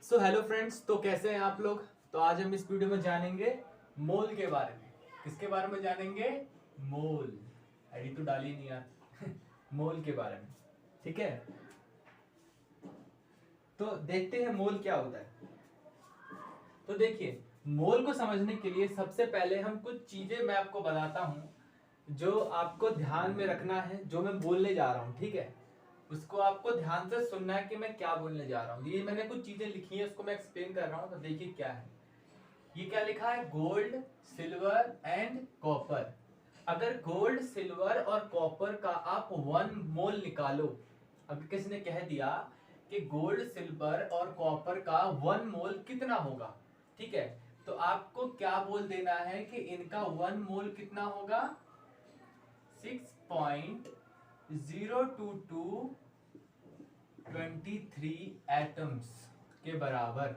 So hello friends, तो कैसे हैं आप लोग। तो आज हम इस वीडियो में जानेंगे मोल के बारे में। किसके बारे में जानेंगे? मोल। आईडी तो डाली नहीं यार। मोल के बारे में, ठीक है। तो देखते हैं मोल क्या होता है। तो देखिए, मोल को समझने के लिए सबसे पहले हम कुछ चीजें मैं आपको बताता हूं जो आपको ध्यान में रखना है, जो मैं बोलने जा रहा हूं, ठीक है। उसको आपको ध्यान से सुनना है कि मैं क्या बोलने जा रहा हूँ। ये मैंने कुछ चीजें लिखी है, उसको मैं एक्सप्लेन कर रहा हूँ। तो देखिए क्या है, ये क्या लिखा है, गोल्ड, सिल्वर एंड कॉपर। अगर गोल्ड, सिल्वर और कॉपर का आप 1 मोल निकालो, अगर किसी ने कह दिया कि गोल्ड, सिल्वर और कॉपर का 1 मोल कितना होगा, ठीक है, तो आपको क्या बोल देना है कि इनका 1 मोल कितना होगा, 6.02223 एटम्स के बराबर।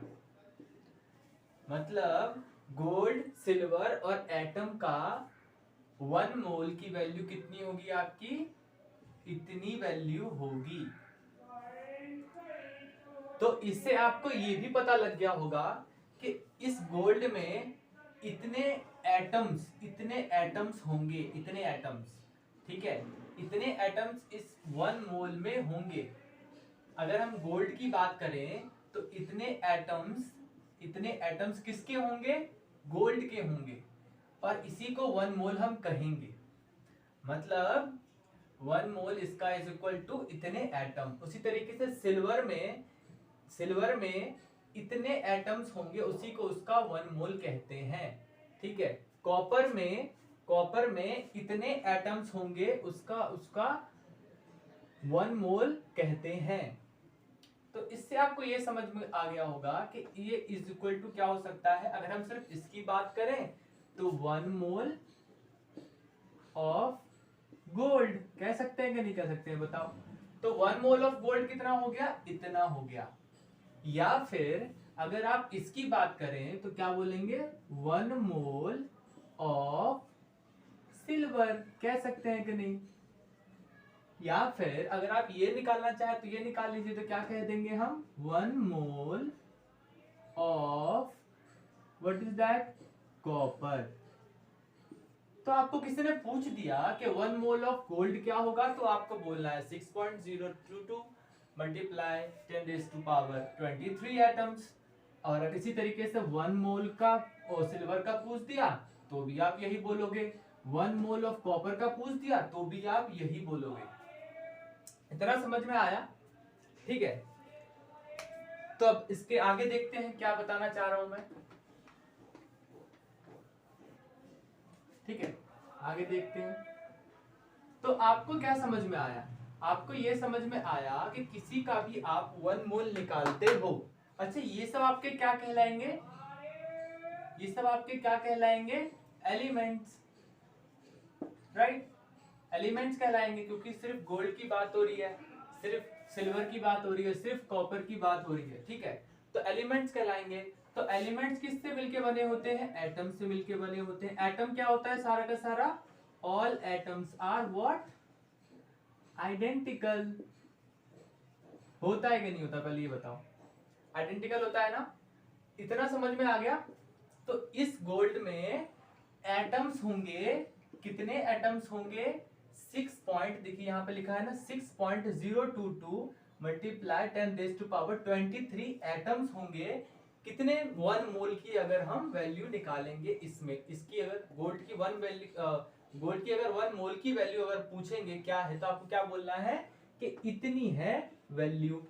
मतलब गोल्ड, सिल्वर और एटम का 1 मोल की वैल्यू कितनी होगी आपकी, इतनी वैल्यू होगी। तो इससे आपको ये भी पता लग गया होगा कि इस गोल्ड में इतने एटम्स होंगे, इतने एटम्स, ठीक है, इतने एटम्स इस 1 मोल में होंगे। अगर हम गोल्ड की बात करें तो इतने एटम्स किसके होंगे, गोल्ड के होंगे, और इसी को 1 मोल हम कहेंगे। मतलब 1 मोल इसका इज इक्वल टू इतने एटम। उसी तरीके से सिल्वर में इतने एटम्स होंगे, उसी को उसका 1 मोल कहते हैं, ठीक है। कॉपर में इतने एटम्स होंगे, उसका 1 मोल कहते हैं। तो इससे आपको ये समझ में आ गया होगा कि ये इज इक्वल टू क्या हो सकता है। अगर हम सिर्फ इसकी बात करें तो 1 मोल ऑफ गोल्ड कह सकते हैं कि नहीं कह सकते हैं, बताओ। तो 1 मोल ऑफ गोल्ड कितना हो गया, इतना हो गया। या फिर अगर आप इसकी बात करें तो क्या बोलेंगे, 1 मोल ऑफ सिल्वर कह सकते हैं कि नहीं। या फिर अगर आप ये निकालना चाहे तो ये निकाल लीजिए, तो क्या कह देंगे हम, 1 mole of what is that, copper. तो आपको किसी ने पूछ दिया कि 1 मोल ऑफ गोल्ड क्या होगा, तो आपको बोलना है 6.022 मल्टीप्लाई 10⁻23 एटम्स। और अगर इसी तरीके से 1 मोल का सिल्वर का पूछ दिया तो भी आप यही बोलोगे, 1 मोल ऑफ कॉपर का पूछ दिया तो भी आप यही बोलोगे। इतना समझ में आया, ठीक है। तो अब इसके आगे देखते हैं क्या बताना चाह रहा हूं मैं, ठीक है। आगे देखते हैं। तो आपको क्या समझ में आया, आपको यह समझ में आया कि किसी का भी आप 1 मोल निकालते हो। अच्छा, ये सब आपके क्या कहलाएंगे, ये सब आपके क्या कहलाएंगे, एलिमेंट्स, राइट। एलिमेंट्स कहलाएंगे, क्योंकि सिर्फ गोल्ड की बात हो रही है, सिर्फ सिल्वर की बात हो रही है, सिर्फ कॉपर की बात हो रही है, ठीक है। तो एलिमेंट्स कहलाएंगे। तो एलिमेंट्स किससे मिलके बने होते हैं, एटम से मिलके बने होते हैं। एटम क्या होता है, सारा का सारा, all atoms are what, identical. होता है कि नहीं होता, पहले ये बताओ, आइडेंटिकल होता है ना। इतना समझ में आ गया। तो इस गोल्ड में एटम्स होंगे, कितने एटम्स होंगे, 6 पॉइंट, देखिए यहां पे लिखा है ना, 6.022 मल्टीप्लाई 10⁻23 एटम्स होंगे। कितने, 1 मोल की अगर हम वैल्यू निकालेंगे इसमें, इसकी अगर गोल्ड की गोल्ड की अगर 1 मोल की वैल्यू अगर पूछेंगे क्या है, तो आपको क्या बोलना है कि इतनी है वैल्यू।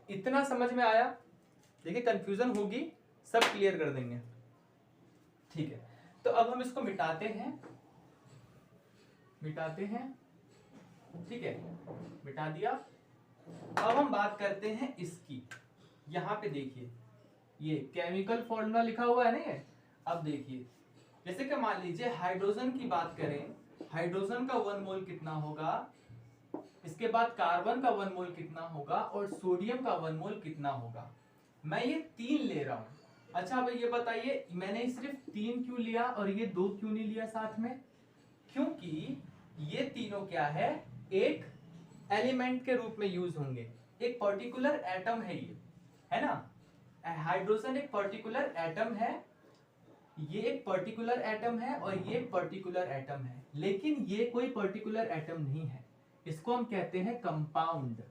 इतना समझ में आया। देखिए कंफ्यूजन होगी, सब क्लियर कर देंगे, ठीक है। तो अब हम इसको मिटाते हैं, ठीक है, मिटा दिया। अब हम बात करते हैं इसकी। यहां पे देखिए ये केमिकल फॉर्मूला लिखा हुआ है ना ये। अब देखिए, जैसे कि मान लीजिए हाइड्रोजन की बात करें, हाइड्रोजन का 1 मोल कितना होगा, इसके बाद कार्बन का 1 मोल कितना होगा, और सोडियम का 1 मोल कितना होगा। मैं ये 3 ले रहा हूं। अच्छा भाई ये बताइए, मैंने सिर्फ 3 क्यों लिया और ये 2 क्यों नहीं लिया साथ में, क्योंकि ये तीनों क्या है, एक एलिमेंट के रूप में यूज होंगे, एक पर्टिकुलर एटम है ये, है ना। हाइड्रोजन एक पर्टिकुलर एटम है, ये एक पर्टिकुलर एटम है और ये एक पर्टिकुलर एटम है, लेकिन ये कोई पर्टिकुलर एटम नहीं है, इसको हम कहते हैं कंपाउंड।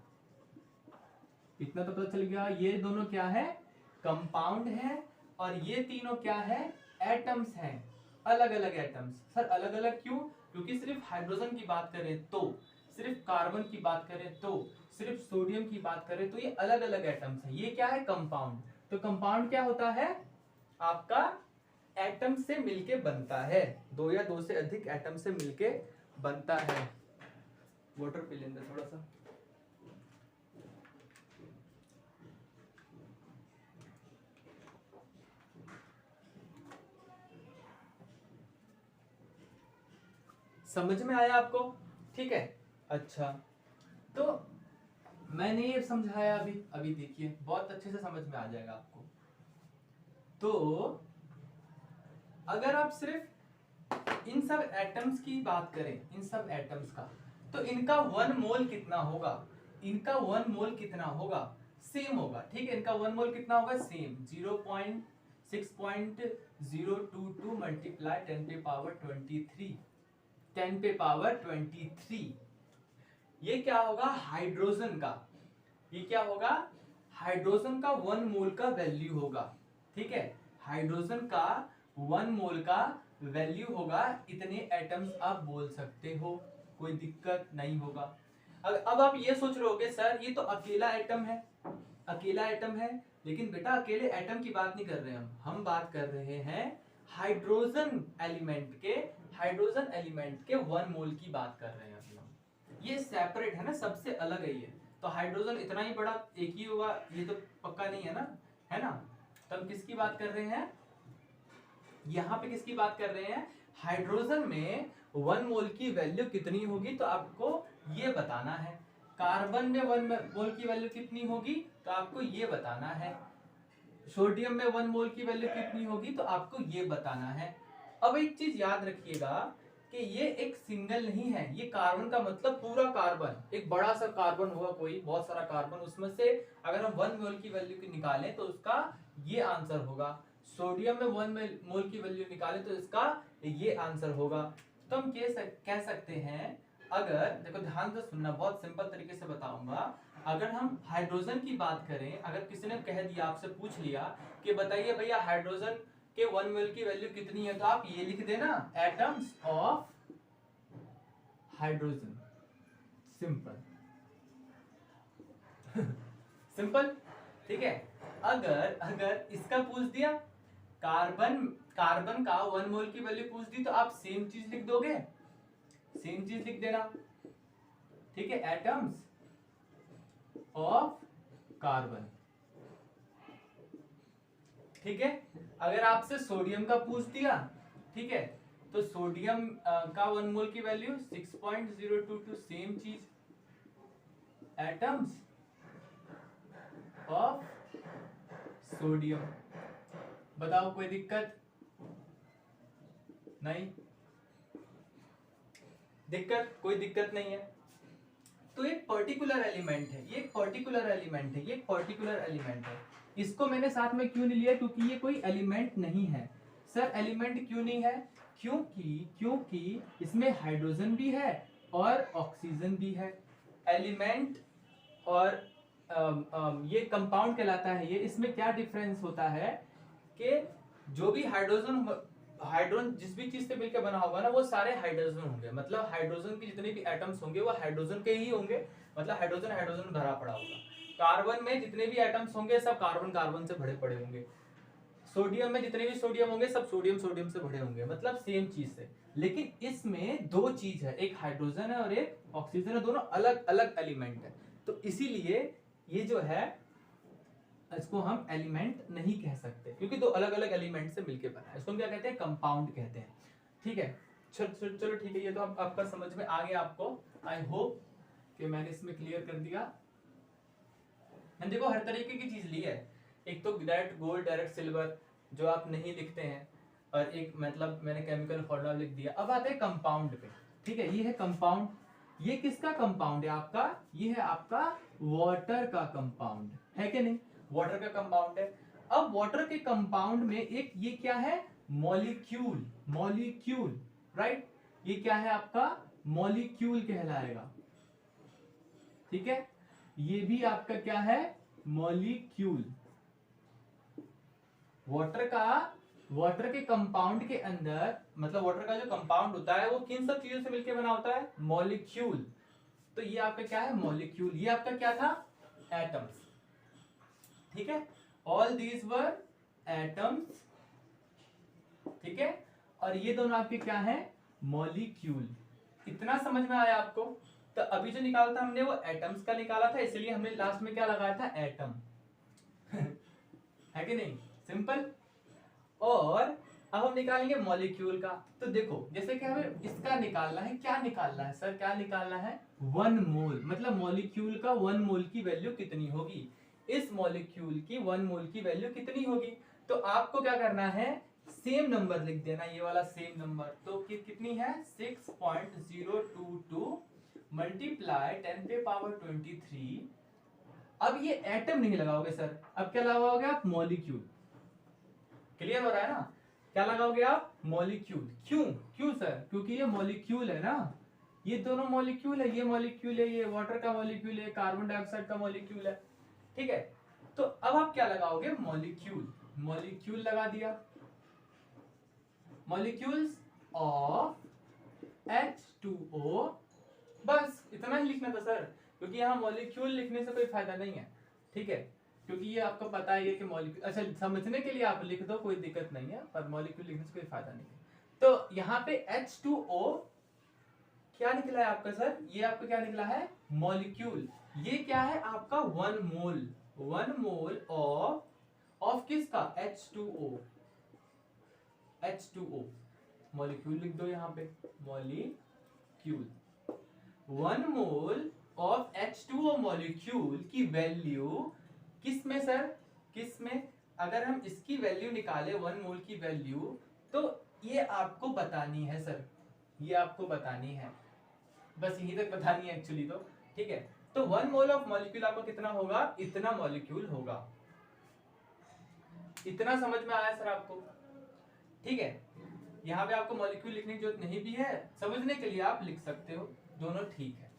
इतना तो पता चल गया, ये दोनों क्या है, कंपाउंड है, और ये तीनों क्या है, एटम्स हैं, अलग अलग एटम्स। सर अलग अलग क्यों? क्योंकि सिर्फ हाइड्रोजन की बात करें तो, सिर्फ कार्बन की बात करें तो, सिर्फ सोडियम की बात करें तो ये अलग अलग एटम्स हैं, ये क्या है, कंपाउंड। तो कंपाउंड क्या होता है, आपका एटम से मिलके बनता है, दो या दो से अधिक एटम से मिलके बनता है। वाटर पी लेंगे थोड़ा सा। समझ में आया आपको? ठीक है, अच्छा तो मैंने ये समझाया अभी, अभी देखिए बहुत अच्छे से समझ में आ जाएगा आपको। तो अगर आप सिर्फ इन सब एटम्स की बात करें, इन सब एटम्स का, तो इनका 1 मोल कितना होगा, इनका 1 मोल कितना होगा, सेम होगा, ठीक है, इनका 1 मोल कितना होगा, सेम 0.6.022 मल्टीप्लाई 10 पे पावर 23, 10 पे पावर 23। ये क्या होगा, हाइड्रोजन का, ये क्या होगा, हाइड्रोजन का 1 मोल का वैल्यू होगा, ठीक है, हाइड्रोजन का 1 मोल का वैल्यू होगा, इतने एटम्स आप बोल सकते हो, कोई दिक्कत नहीं होगा। अब आप ये सोच रहे होगे सर ये तो अकेला एटम है, अकेला एटम है, लेकिन बेटा अकेले एटम की बात नहीं कर रहे हम बात कर रहे हैं हाइड्रोजन एलिमेंट के, हाइड्रोजन एलिमेंट के 1 मोल की बात कर रहे हैं अभी हम। ये सेपरेट है ना, सबसे अलग है ये, तो हाइड्रोजन इतना ही बड़ा एक ही होगा, ये तो पक्का नहीं है ना, है ना। तो हम किसकी बात कर रहे हैं, यहाँ पे किसकी बात कर रहे हैं, हाइड्रोजन में 1 मोल की वैल्यू कितनी होगी तो आपको ये बताना है, कार्बन में 1 मोल की वैल्यू कितनी होगी तो आपको ये बताना है, सोडियम में 1 मोल की वैल्यू कितनी होगी तो आपको ये बताना है। अब एक चीज याद रखिएगा कि ये एक सिंगल नहीं है, ये कार्बन का मतलब पूरा कार्बन, एक बड़ा सा कार्बन होगा, कोई बहुत सारा कार्बन, उसमें से अगर हम 1 मोल की वैल्यू की निकालें तो उसका ये आंसर होगा, सोडियम में 1 मोल की वैल्यू निकालें तो इसका ये आंसर होगा। तो हम कह सकते हैं, अगर देखो ध्यान से सुनना, बहुत सिंपल तरीके से बताऊंगा, अगर हम हाइड्रोजन की बात करें, अगर किसी ने कह दिया, आपसे पूछ लिया कि बताइए भैया हाइड्रोजन के 1 मोल की वैल्यू कितनी है, तो आप ये लिख देना, atoms of hydrogen, simple simple, ठीक है। अगर इसका पूछ दिया, कार्बन का 1 मोल की वैल्यू पूछ दी, तो आप सेम चीज लिख दोगे, सेम चीज लिख देना, ठीक है, एटम्स ऑफ कार्बन, ठीक है। अगर आपसे सोडियम का पूछ दिया, ठीक है, तो सोडियम का 1 मोल की वैल्यू 6.022, सेम चीज, एटम्स ऑफ सोडियम। बताओ कोई दिक्कत नहीं, कोई दिक्कत नहीं है। तो एक पर्टिकुलर एलिमेंट है, ये एक पर्टिकुलर एलिमेंट है, ये एक पर्टिकुलर एलिमेंट है, इसको मैंने साथ में क्यों नहीं लिया, क्योंकि ये कोई एलिमेंट नहीं है। सर एलिमेंट क्यों नहीं है, क्योंकि इसमें हाइड्रोजन भी है और ऑक्सीजन भी है। एलिमेंट और ये कंपाउंड कहलाता है, ये इसमें क्या डिफरेंस होता है कि जो भी हाइड्रोजन जिस भी चीज से मिलकर बना होगा ना, वो सारे हाइड्रोजन होंगे, मतलब हाइड्रोजन के जितने भी एटम्स होंगे वो हाइड्रोजन के ही होंगे, मतलब हाइड्रोजन भरा पड़ा होगा। कार्बन में जितने भी एटम्स होंगे सब कार्बन से भरे पड़े होंगे, सोडियम में जितने भी सोडियम होंगे सब सोडियम से भरे होंगे, मतलब सेम चीज से। लेकिन इसमें दो चीज है, एक हाइड्रोजन है और एक ऑक्सीजन है, दोनों अलग अलग एलिमेंट है, तो इसीलिए ये जो है इसको हम एलिमेंट नहीं कह सकते, क्योंकि दो अलग अलग एलिमेंट से मिलके बना है, इसको हम क्या कहते हैं, कंपाउंड कहते हैं, ठीक है। चलो ठीक है, ये तो आपका समझ में आ गया आपको, आई होप कि मैंने इसमें क्लियर कर दिया। मैंने देखो हर तरीके की चीज ली है, एक तो डायरेक्ट गोल्ड, डायरेक्ट सिल्वर जो आप नहीं लिखते हैं, और एक मतलब मैंने केमिकल फॉर्मूला लिख दिया। अब आते हैं कंपाउंड पे, ठीक है, ये है कंपाउंड, ये किसका कंपाउंड है आपका, ये है आपका वाटर का कंपाउंड है कि नहीं, वाटर का कंपाउंड है। अब वाटर के कंपाउंड में एक ये क्या है, मॉलिक्यूल, मॉलिक्यूल, राइट, ये क्या है आपका, मॉलिक्यूल कहलाएगा, ठीक है, ये भी आपका क्या है, मॉलिक्यूल। वाटर के कंपाउंड के अंदर, मतलब वाटर का जो कंपाउंड होता है वो किन सब चीजों से मिलकर बना होता है, मॉलिक्यूल। तो ये आपका क्या है, मॉलिक्यूल। ये आपका क्या था, एटम्स, ठीक है, ऑल दीज वर एटम्स, ठीक है, और ये दोनों आपके क्या है, मॉलिक्यूल। इतना समझ में आया आपको? तो अभी जो निकाला था हमने वो एटम्स का निकाला था, इसलिए हमने लास्ट में क्या लगाया था, एटम। है कि नहीं, सिंपल। और अब हम निकालेंगे मॉलिक्यूल का। तो देखो, जैसे कि हमें इसका निकालना है, क्या निकालना है सर, क्या निकालना है, 1 मोल, मतलब मॉलिक्यूल का 1 मोल की वैल्यू कितनी होगी, इस मॉलिक्यूल की 1 मोल की वैल्यू कितनी होगी। तो आपको क्या करना है, सेम नंबर लिख देना, ये वाला सेम नंबर। तो कितनी है, 6.022 मल्टीप्लाई 10 पे पावर 23। अब ये एटम नहीं लगाओगे सर, अब क्या लगाओगे आप, मॉलिक्यूल। क्लियर हो रहा है ना, क्या लगाओगे आप, मॉलिक्यूल। क्यों, क्यों सर, क्योंकि ये मॉलिक्यूल है ना, ये दोनों मॉलिक्यूल है, ये मॉलिक्यूल है, ये वाटर का मॉलिक्यूल है, कार्बन डाइऑक्साइड का मॉलिक्यूल है, ठीक है। तो अब आप क्या लगाओगे, मॉलिक्यूल, मॉलिक्यूल लगा दिया, मॉलिक्यूल्स ऑफ H2O, बस इतना ही लिखना था सर, क्योंकि यहाँ मॉलिक्यूल लिखने से कोई फायदा नहीं है, ठीक है, क्योंकि ये आपको पता है कि मॉलिक्यूल, अच्छा समझने के लिए आप लिख दो, कोई दिक्कत नहीं है, पर मॉलिक्यूल लिखने से कोई फायदा नहीं है। तो यहाँ पे H2O क्या निकला है आपका सर, ये आपका क्या निकला है, मॉलिक्यूल। ये क्या है आपका, 1 मोल, 1 मोल ऑफ किसका, H2O, H2O, मॉलिक्यूल लिख दो यहाँ पे, molecule. 1 mole of H2O molecule की वैल्यू किस में सर, किस में, अगर हम इसकी वैल्यू निकाले 1 मोल की वैल्यू, तो ये आपको बतानी है सर, ये आपको बतानी है, बस यहीं तक बतानी है एक्चुअली तो, ठीक है। तो 1 मोल ऑफ मॉलिक्यूल आपको कितना होगा, इतना मॉलिक्यूल होगा। इतना समझ में आया सर आपको, ठीक है। यहाँ पे आपको मॉलिक्यूल लिखने की जरूरत नहीं भी है, समझने के लिए आप लिख सकते हो, दोनों ठीक है।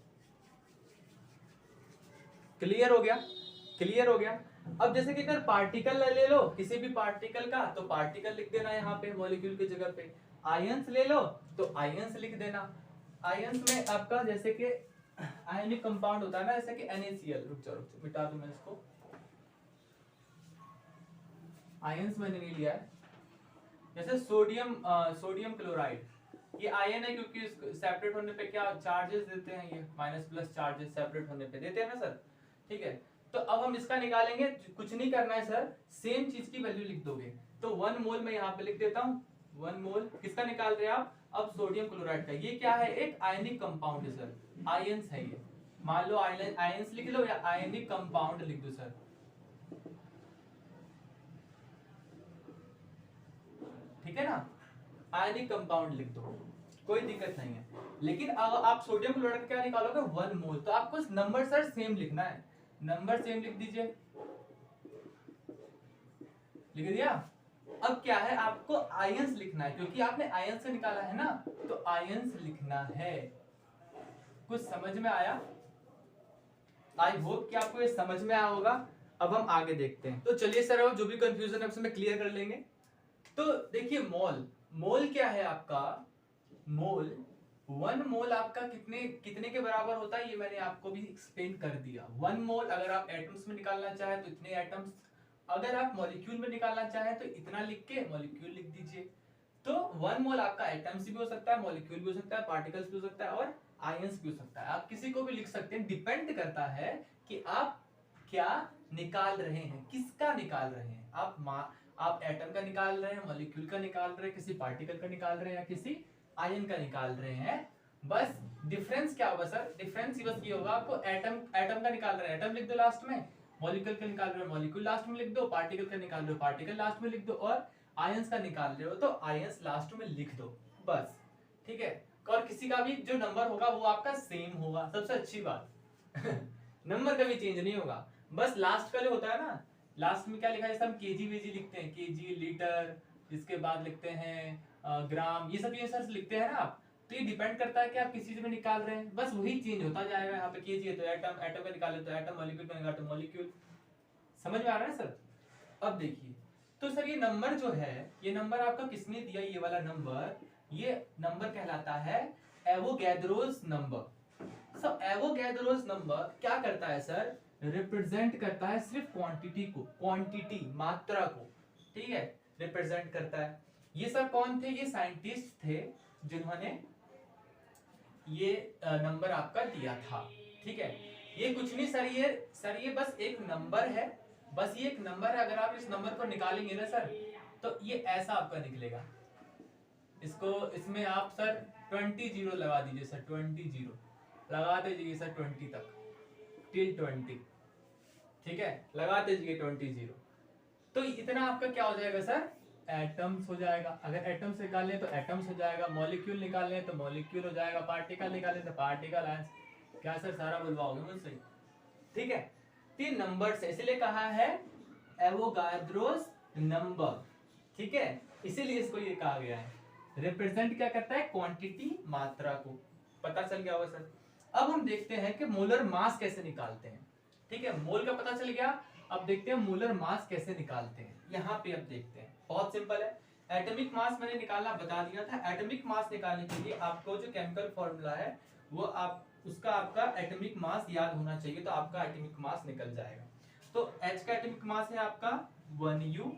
क्लियर हो गया, क्लियर हो गया। अब जैसे कि अगर पार्टिकल ले लो किसी भी पार्टिकल का, तो पार्टिकल लिख देना यहाँ पे मॉलिक्यूल की जगह पे। आयंस ले लो तो आयंस लिख देना। आयंस में आपका जैसे कि आयनिक कंपाउंड होता है ना, जैसे कि NaCl, रुक जाओ मिटा दूं मैं इसको, आयंस मैंने नहीं लिया है, जैसे सोडियम क्लोराइड, ये आयन है क्योंकि सेपरेट होने पे क्या चार्जेस देते हैं, ये माइनस प्लस चार्जेस सेपरेट होने पे देते हैं ना सर, ठीक है। तो अब हम इसका निकालेंगे, कुछ नहीं करना है सर, सेम चीज की वैल्यू लिख दोगे। तो 1 मोल मैं यहाँ पे लिख देता हूँ, 1 मोल किसका निकाल रहे हैं आप, अब सोडियम क्लोराइड का। ये क्या है, एक आयनिक कंपाउंड है सर, आयंस है ये, मान लो आयंस लिख लो या आयनिक कंपाउंड लिख दो सर, ठीक है ना, आयनिक कंपाउंड लिख दो, कोई दिक्कत नहीं है। लेकिन अगर आप सोडियम क्लोराइड का क्या निकालोगे, 1 मोल, तो आपको नंबर सर सेम लिखना है, नंबर सेम लिख दीजिए, लिख दिया। अब क्या है, आपको आयंस लिखना है, क्योंकि आपने आयंस से निकाला है ना, तो आयंस लिखना है। कुछ समझ में आया, आई होप कि आपको ये समझ में आया होगा। अब हम आगे देखते हैं, तो चलिए सर अब जो भी कंफ्यूजन है उसमें क्लियर कर लेंगे। तो देखिए मोल, मोल क्या है आपका, मोल 1 मोल आपका कितने के बराबर होता है, ये मैंने आपको भी एक्सप्लेन कर दिया। 1 मोल अगर आप एटम्स में निकालना चाहे तो इतने एटम्स, अगर आप मॉलिक्यूल में निकालना चाहे तो इतना लिख के मॉलिक्यूल लिख दीजिए। तो 1 मोल आपका एटम्स भी हो सकता है, मॉलिक्यूल भी हो सकता है, पार्टिकल्स भी हो सकता है और आयंस भी हो सकता है, आप किसी को भी लिख सकते हैं, डिपेंड करता है कि आप क्या निकाल रहे हैं, किसका निकाल रहे हैं। आप एटम का निकाल रहे हैं, मॉलिक्यूल का निकाल रहे हैं, किसी पार्टिकल का निकाल रहे हैं या किसी आयन का निकाल रहे हैं। बस डिफरेंस क्या होगा सर, डिफरेंस बस ये होगा, आपको एटम का निकाल रहे हैं एटम लिख दो लास्ट में, मॉलिक्यूल का निकाल रहे हो मॉलिक्यूल लास्ट में लिख दो, पार्टिकल का निकाल रहे हो पार्टिकल लास्ट में लिख दो, और आयंस का निकाल रहे हो तो आयंस लास्ट में लिख दो, बस, ठीक है। और किसी का भी जो नंबर होगा वो आपका सेम होगा, सबसे अच्छी बात। नंबर कभी चेंज नहीं होगा, बस लास्ट का जो होता है ना, लास्ट में क्या लिखा है, जैसे हम केजी वेजी लिखते हैं, केजी लीटर, इसके बाद लिखते हैं ग्राम, ये सब चीजें सर लिखते हैं ना आप, तो ये डिपेंड करता है कि आप किस चीज में निकाल रहे हैं, बस वही चेंज होता जाएगा। यहाँ पे केजी है तो एटम, एटम का निकाले तो एटम, मॉलिक्यूल का निकाले तो मॉलिक्यूल। समझ में आ रहा है सर? अब देखिए, तो सर ये नंबर जो है, ये नंबर आपका किसने दिया, ये वाला नंबर, ये नंबर कहलाता है एवोगैड्रोस नंबर। सो एवोगैड्रोस नंबर क्या करता है सर, रिप्रेजेंट करता है सिर्फ क्वांटिटी को, क्वांटिटी मात्रा को, ठीक है, रिप्रेजेंट करता है। ये सर कौन थे, ये साइंटिस्ट थे जिन्होंने ये नंबर आपका दिया था, ठीक है। ये कुछ नहीं सर ये बस एक नंबर है, बस ये एक नंबर है। अगर आप इस नंबर को निकालेंगे ना सर, तो ये ऐसा आपका निकलेगा। इसको, इसमें आप सर 20 जीरो लगा दीजिए सर, 20 जीरो लगा दीजिए सर, 20 तक, टिल 20, ठीक है, लगा दीजिए 20 जीरो। तो इतना आपका क्या हो जाएगा सर, एटम्स हो जाएगा। अगर एटम्स निकालें तो एटम्स हो जाएगा, मॉलिक्यूल निकालें तो मॉलिक्यूल हो जाएगा, पार्टिकल निकालें तो पार्टिकल। क्या सर सारा बुलवाओगे मुझसे? ठीक है, तीन नंबर से इसलिए कहा है एवोगाड्रोस नंबर, ठीक है, इसीलिए इसको ये कहा गया है। रिप्रेजेंट क्या करता है, क्वांटिटी, मात्रा को। पता चल गया होगा सर। अब हम देखते हैं कि मोलर मास कैसे निकालते हैं, ठीक है, मोल का पता चल गया। अब देखते हैं मोलर मास कैसे निकालते हैं। यहाँ पे अब देखते हैं, बहुत सिंपल है। एटॉमिक मास मैंने निकालना बता दिया था। एटॉमिक मास निकालने के लिए आपको जो केमिकल फॉर्मूला है वो आप उसका आपका एटॉमिक मास याद होना चाहिए, तो आपका एटॉमिक मास निकल जाएगा। तो H का एटॉमिक मास है आपका 1U,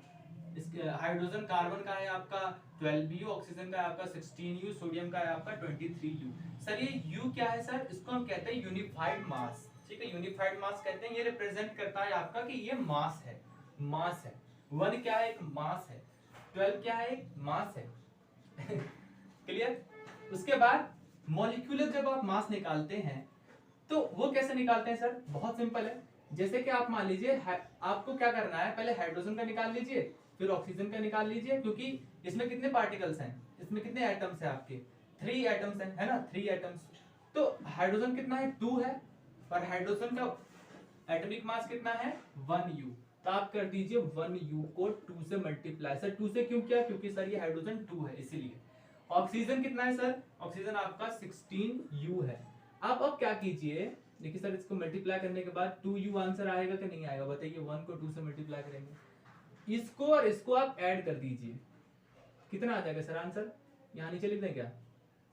इसके हाइड्रोजन कार्बन का है आपका 12U, ऑक्सीजन का है आपका 16U, सोडियम का है आपका 23U। सर ये U क्या है सर, इसको हम कहते हैं यूनिफाइड मास, ठीक है, यूनिफाइड मास कहते हैं। ये रिप्रेजेंट करता है आपका कि ये मास है, मास है। 1 क्या है, एक मास है। 12 क्या है, एक मास है। क्लियर? उसके बाद मॉलिक्यूलर जब आप मास निकालते हैं तो वो कैसे निकालते हैं सर, बहुत सिंपल है। जैसे कि आप मान लीजिए आपको क्या करना है, पहले हाइड्रोजन का निकाल लीजिए, फिर ऑक्सीजन का निकाल लीजिए, क्योंकि इसमें कितने पार्टिकल्स हैं, इसमें कितने एटम्स हैं आपके, 3 एटम्स हैं, है ना, 3 एटम्स। तो हाइड्रोजन कितना है, 2 है, और हाइड्रोजन का एटॉमिक मास कितना है, 1U। तो आप कर दीजिए 1U को 2 से मल्टीप्लाई। सर 2 से क्यों किया, क्योंकि सर ये हाइड्रोजन 2 है इसीलिए। ऑक्सीजन कितना है सर, ऑक्सीजन आपका 16U है। आप अब क्या कीजिए, देखिए सर इसको मल्टीप्लाई करने के बाद 2U आंसर आएगा कि नहीं आएगा, बताइए। 1 को 2 से मल्टीप्लाई करेंगे, इसको और इसको आप ऐड कर दीजिए, कितना आ जाएगा सर आंसर, यहाँ नीचे लिख दें क्या,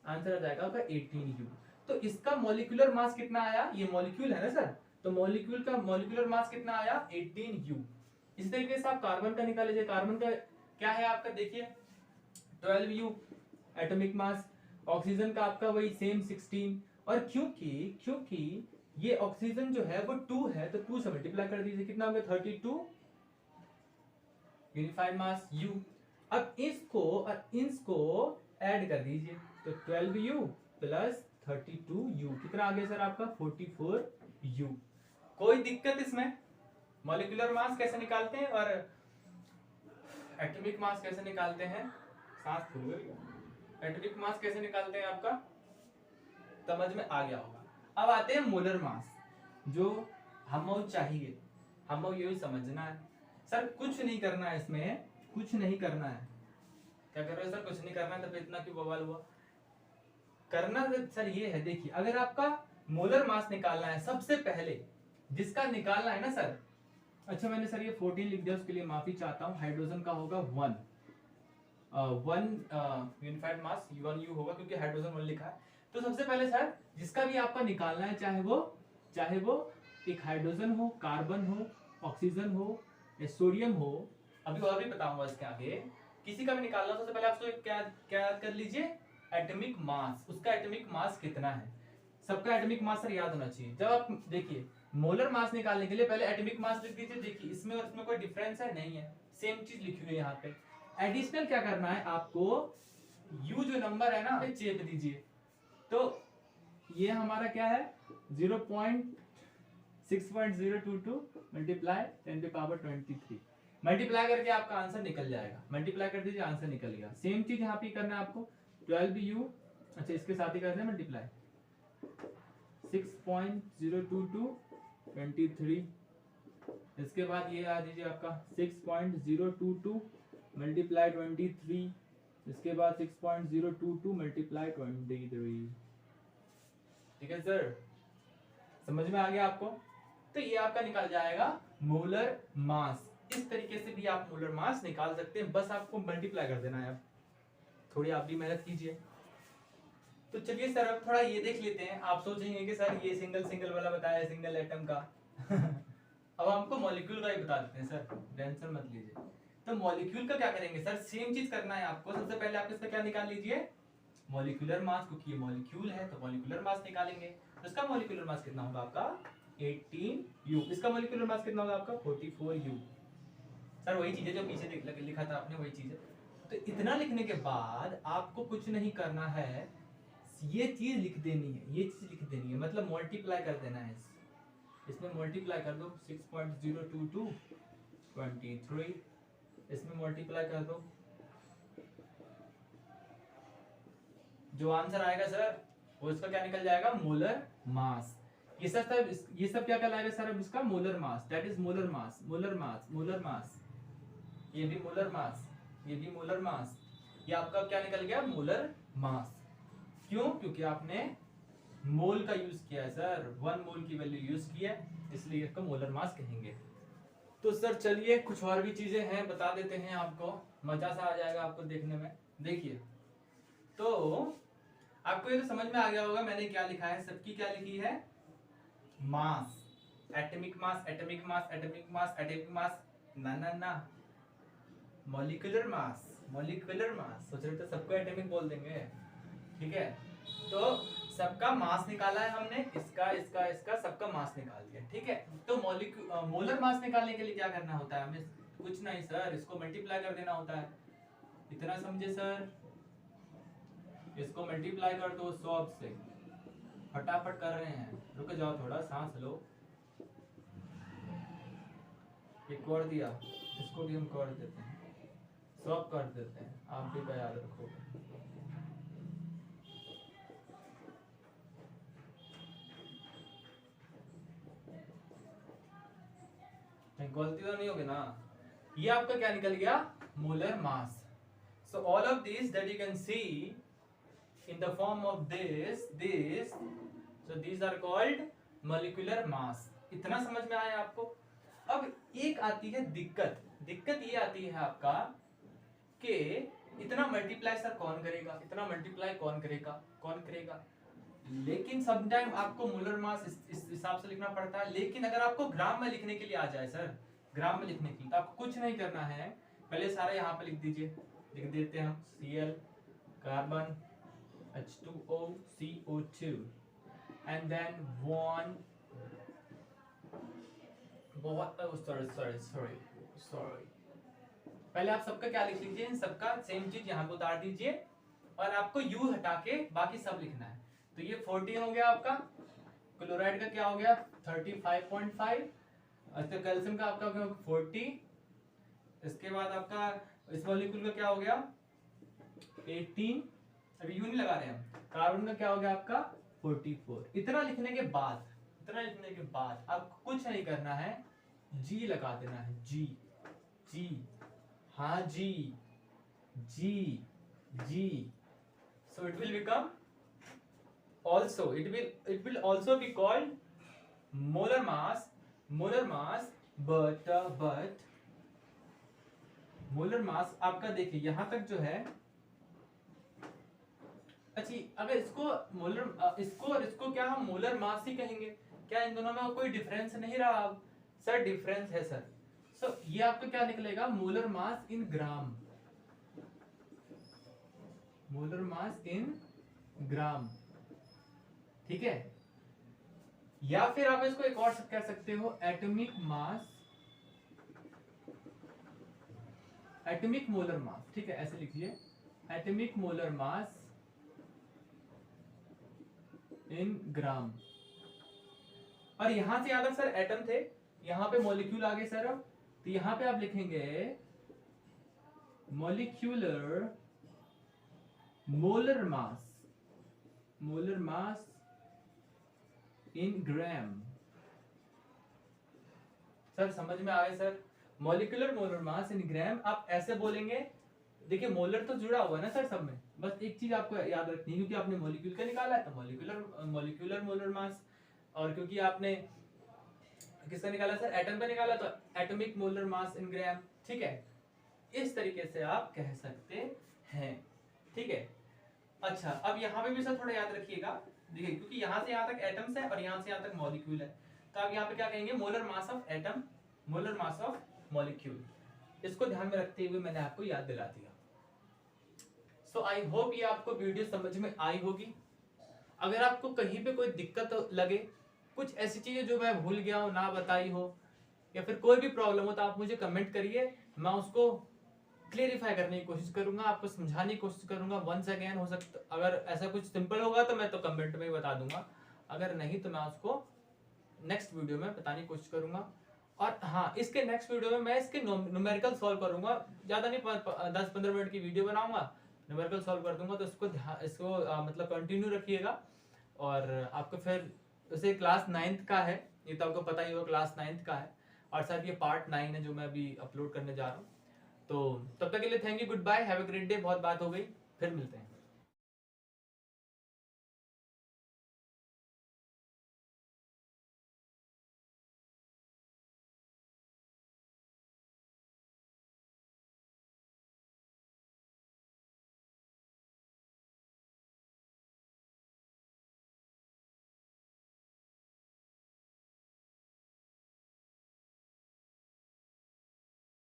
आंसर आ जाएगा आपका 18U। तो इसका मॉलिक्यूलर मास कितना आया, ये मॉलिक्यूल है ना सर, तो मॉलिक्यूल का मॉलिक्यूलर मास कितना आया, 18U। इस तरीके से आप कार्बन का निकाल लीजिए। कार्बन का क्या है आपका, देखिए 12U एटॉमिक मास। ऑक्सीजन का आपका वही सेम 16। और क्योंकि ये ऑक्सीजन जो है वो 2 है, तो 2 से मल्टीप्लाई कर दीजिए, कितना हो गया, 32 यूनिफाइड मास U। अब इसको और इसको ऐड कर दीजिए, तो 12U प्लस 32U कितना आ गया सर आपका, 44U। कोई दिक्कत इसमें? मॉलिक्यूलर मास कैसे निकालते हैं और एटॉमिक मास कैसे निकालते हैं, सांस फूल गई, एटॉमिक मास कैसे निकालते हैं आपका समझ में आ गया होगा। अब आते हैं मोलर मास, जो हमें चाहिए, हमें यही समझना है। सर कुछ नहीं करना है इसमें, कुछ नहीं करना है। क्या कर रहे हो सर, कुछ नहीं करना है, तो इतना क्यों बवाल हुआ। करना सर ये है, देखिए अगर आपका मोलर मास निकालना है, सबसे पहले जिसका निकालना है ना सर, अच्छा मैंने सर ये 14 लिख दिया, उसके लिए माफी चाहता हूँ। हाइड्रोजन का होगा 1 यूनिफाइड मास 1U होगा, क्योंकि हाइड्रोजन 1 लिखा है। तो सबसे पहले सर जिसका भी आपका निकालना है, चाहे वो एक हाइड्रोजन हो, कार्बन हो, ऑक्सीजन हो या सोडियम हो, अभी और भी बताऊंगा इसके आगे, किसी का भी निकालना हो, सबसे पहले आपको क्या कर लीजिए, एटॉमिक मास। उसका एटॉमिक मास कितना है, सबका एटॉमिक मास सर याद होना चाहिए। जब आप देखिए मोलर मास निकालने के लिए पहले एटॉमिक मास लिख दीजिए। देखिए इसमें और इसमें कोई डिफरेंस है, नहीं है, सेम चीज लिखी हुई है यहाँ पे। एडिशनल क्या करना है आपको, U जो नंबर है ना चेप दीजिए। तो ये हमारा क्या है, 0.6.022 मल्टीप्लाई 10 to पावर 23, मल्टीप्लाई करके आपका आंसर निकल जाएगा। मल्टीप्लाई कर दीजिए, आंसर निकल गया। सेम चीज यहाँ पे करना है आपको, 12U, अच्छा इसके साथ ही करना है मल्टीप्लाई, 6.022 23 इसके बाद ये आ दीजिए आपका 6.022 मल्टीप्लाई 23, इसके बाद 6.022 मल्टीप्लाई 23। ठीक है सर, समझ में आ गया आपको? तो ये आपका निकल जाएगा मोलर मास। इस तरीके से भी आप मोलर मास निकाल सकते हैं, बस आपको मल्टीप्लाई कर देना है। अब थोड़ी आप भी मेहनत कीजिए। तो चलिए सर अब थोड़ा ये देख लेते हैं। आप सोचेंगे कि सर ये सिंगल सिंगल वाला बताया है, सिंगल एटम का अब हमको मॉलिक्यूल का ही बता देते हैं सर, टेंशन मत लीजिए। तो मॉलिक्यूल का क्या करेंगे सर? सेम चीज करना है आपको। सबसे पहले आप इसका क्या निकाल लीजिए, मॉलिक्यूलर मास, क्योंकि ये मॉलिक्यूल है तो मॉलिक्यूलर मास निकालेंगे। तो इसका मॉलिक्यूलर मास कितना होगा आपका 18U। इसका मॉलिक्यूलर मास कितना होगा आपका 44U। सर वही चीज है जो पीछे लिखा था आपने, वही चीज है। तो इतना लिखने के बाद आपको कुछ नहीं करना है, ये चीज लिख देनी है, ये चीज लिख देनी है, मतलब मल्टीप्लाई कर देना है। इसमें मल्टीप्लाई कर दो 6.022 23, इसमें मल्टीप्लाई कर दो, जो आंसर आएगा सर वो इसका क्या निकल जाएगा, मोलर मास। ये सब क्या कहलाएगा सर? अब इसका molar mass, that is molar mass, molar mass, molar मास। ये भी मोलर मास, ये भी मोलर मास। ये आपका क्या निकल गया, मोलर मास। क्यों? क्योंकि आपने मोल का यूज किया है सर, 1 मोल की वैल्यू यूज की है, इसलिए इसको मोलर मास कहेंगे। तो सर चलिए कुछ और भी चीजें हैं बता देते हैं आपको, मजा सा आ जाएगा आपको देखने में। देखिए तो आपको ये तो समझ में आ गया होगा मैंने क्या लिखा है, सबकी क्या लिखी है, mass, atomic mass, atomic mass, atomic mass, atomic mass, ना ना ना, मॉलिक्यूलर मास, मॉलिक्यूलर मास। सोच रहे थे सबको एटॉमिक बोल देंगे, ठीक है। तो सबका मास निकाला है हमने, इसका इसका इसका सबका मास निकाल दिया, ठीक है। तो मोलर मास निकालने के लिए क्या करना होता है हमें? कुछ नहीं सर, इसको मल्टीप्लाई कर देना होता है। इतना समझे सर? इसको मल्टीप्लाई कर दो 100 से, फटाफट कर रहे हैं, रुक जाओ थोड़ा सांस लो। एक और दिया, इसको भी हम कर देते हैं, 100 कर देते हैं, आप भी का याद रखोगे। गलती तो नहीं होगी ना? ये आपका क्या निकल गया, molar mass. So all of this that you can see in the form of this so these are called molecular mass। इतना समझ में आया आपको? अब एक आती है दिक्कत, दिक्कत ये आती है आपका कि इतना मल्टीप्लाई सर कौन करेगा, इतना मल्टीप्लाई कौन करेगा, कौन करेगा? लेकिन समटाइम आपको मोलर मास इस हिसाब से लिखना पड़ता है। लेकिन अगर आपको ग्राम में लिखने के लिए आ जाए सर, ग्राम में लिखने के लिए, तो आपको कुछ नहीं करना है, पहले सारा यहाँ पे लिख दीजिए, लिख देते हैं हम Cl carbon H2O CO2 and then one sorry पहले आप सबका क्या लिख लीजिए, इन सबका सेम चीज यहाँ पे उतार दीजिए और आपको U हटा के बाकी सब लिखना है। तो ये 14 हो गया आपका, क्लोराइड का क्या हो गया 35.5, अच्छा कैल्शियम का आपका 40, इसके बाद आपका इस मॉलिक्यूल का क्या हो गया 18, अभी यू नहीं लगा रहे हम, कार्बन का क्या हो गया आपका 44। इतना लिखने के बाद, इतना लिखने के बाद आपको कुछ नहीं करना है, जी लगा देना है, जी जी, हाँ जी जी जी। So it will become also it will also be called molar mass but molar mass आपका देखिए यहां तक जो है, अच्छी अगर इसको मोलर इसको और इसको क्या हम मोलर मास ही कहेंगे क्या? इन दोनों में कोई डिफरेंस नहीं रहा अब सर? डिफरेंस है सर। सो ये आपका क्या निकलेगा, molar mass in gram, molar mass in ग्राम, ठीक है। या फिर आप इसको एक और कह सकते हो atomic mass, atomic molar mass, ठीक है, ऐसे लिखिए एटॉमिक मोलर मास इन ग्राम। और यहां से याद सर एटम थे, यहां पे मॉलिक्यूल आ गए सर। अब तो यहां पे आप लिखेंगे molecular molar mass, molar mass in gram, sir समझ में आए sir? Molecular molar mass in gram आप ऐसे बोलेंगे, देखिए मोलर तो जुड़ा हुआ है ना सर सब में, बस एक चीज आपको याद रखनी है, क्योंकि आपने मॉलिक्यूल का निकाला है तो मॉलिक्यूलर मोलर मास, और क्योंकि आपने किसका निकाला सर, एटम का निकाला, तो एटॉमिक मोलर मास इन ग्राम। ठीक है, इस तरीके से आप कह सकते हैं। ठीक है, अच्छा अब यहाँ पे भी सर थोड़ा याद रखिएगा, देखिए क्योंकि यहाँ से यहाँ तक एटम्स है और यहाँ से यहाँ तक मॉलिक्यूल है, तो आप यहाँ पे क्या कहेंगे, molar mass of atom, molar mass of molecule. इसको ध्यान में रखते हुए मैंने आपको याद दिला दिया। सो आई होप ये आपको वीडियो समझ में आई होगी। अगर आपको कहीं पे कोई दिक्कत लगे, कुछ ऐसी चीजें जो मैं भूल गया हूँ, ना बताई हो, या फिर कोई भी प्रॉब्लम हो, तो आप मुझे कमेंट करिए, मैं उसको क्लियरिफाई करने की कोशिश करूंगा, आपको समझाने की कोशिश करूंगा। वंस अगेन हो सकता, अगर ऐसा कुछ सिंपल होगा तो मैं तो कमेंट में ही बता दूंगा, अगर नहीं तो मैं उसको नेक्स्ट वीडियो में बताने की कोशिश करूंगा। और हाँ, इसके नेक्स्ट वीडियो में मैं इसके न्यूमेरिकल सॉल्व करूंगा, ज्यादा नहीं, 10-15 मिनट की वीडियो बनाऊंगा, न्यूमेरिकल सॉल्व कर दूंगा, तो इसको मतलब कंटिन्यू रखिएगा। और आपको फिर उसे क्लास 9th का है, ये तो आपको पता ही होगा, क्लास 9th का है, और शायद ये पार्ट 9 है जो मैं अभी अपलोड करने जा रहा हूँ। तो तब तक के लिए thank you, goodbye, have a great day. बहुत बात हो गई, फिर मिलते हैं।